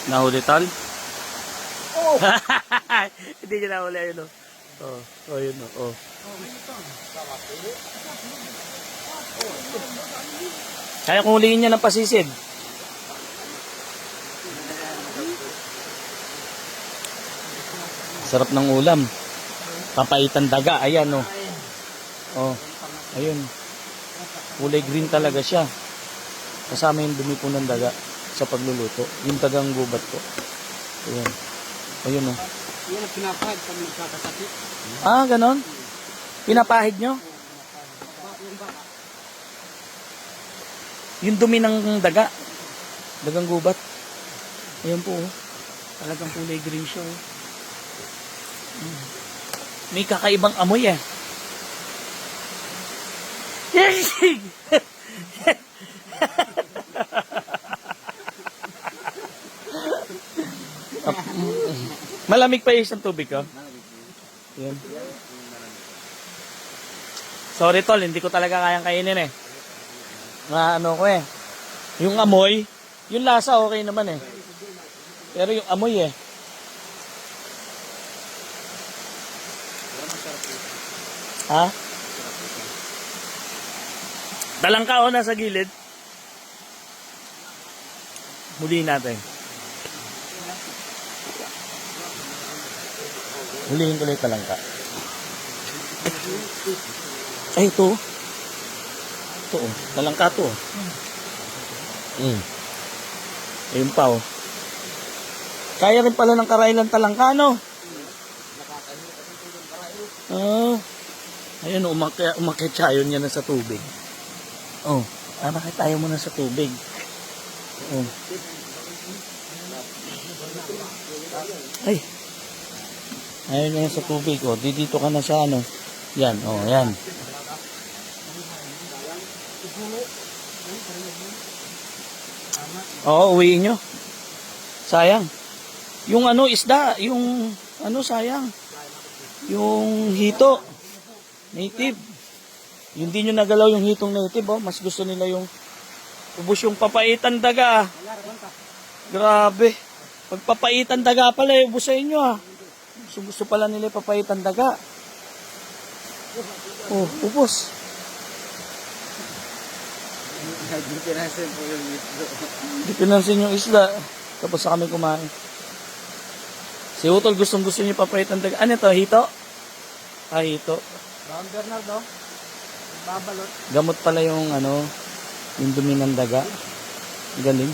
Nahuli tol? Oh! Hindi niya nahuli yun o. Oh, yun o. Oh. Kaya kung huliin niya ng pasisid. Sarap ng ulam. Papaitan daga. Ayan o. Oh. Ayun. Kulay green talaga siya. Kasama yung dumi po ng daga sa pagluluto. Yung dagang gubat po. Ayan. Ayun o. Yan ang pinapahid pag nagkakasakit. Ah, ganon? Pinapahid nyo? Yung dumi ng daga. Dagang gubat. Ayan po. Talagang kulay green siya. May kakaibang amoy eh. Malamig pa yung tubig ko. Yan. Sorry tol, hindi ko talaga kayang kainin eh. Ano ko eh. Yung amoy, yung lasa okay naman eh. Pero yung amoy eh. Ha? Dalang ka o nasa gilid. Huliin natin. Huliin ko lang talangka. Ay, ito. Ito oh. Talangka to oh. Ayun pa oh. Kaya rin pala ng karailan talangka no? Ayun, umakyat siya. Ayun niya na sa tubig. Oh, bakit tayo muna sa tubig? Oh. Ay. Ayun niya sa tubig. Oh, dito ka na sa ano. Yan, oh, yan. Oo, uwiin nyo. Sayang. Yung ano, isda. Yung ano, sayang. Yung hito. Native. Hindi nyo nagalaw yung hitong native, oh. Mas gusto nila yung ubos yung papaitan daga. Grabe. Pag papaitan daga pala, ubos sa inyo, ah. Gusto pala nila papaitan daga. Oh, ubos. Hindi pinansin yung isda. Tapos sa kami kumain. Si Utol gustong-gusto niya papaitan daga. Ano to, hito? Ah, hito. Don Bernardo, babalot. Gamot pala yung ano, yung dumi ng daga. Galing.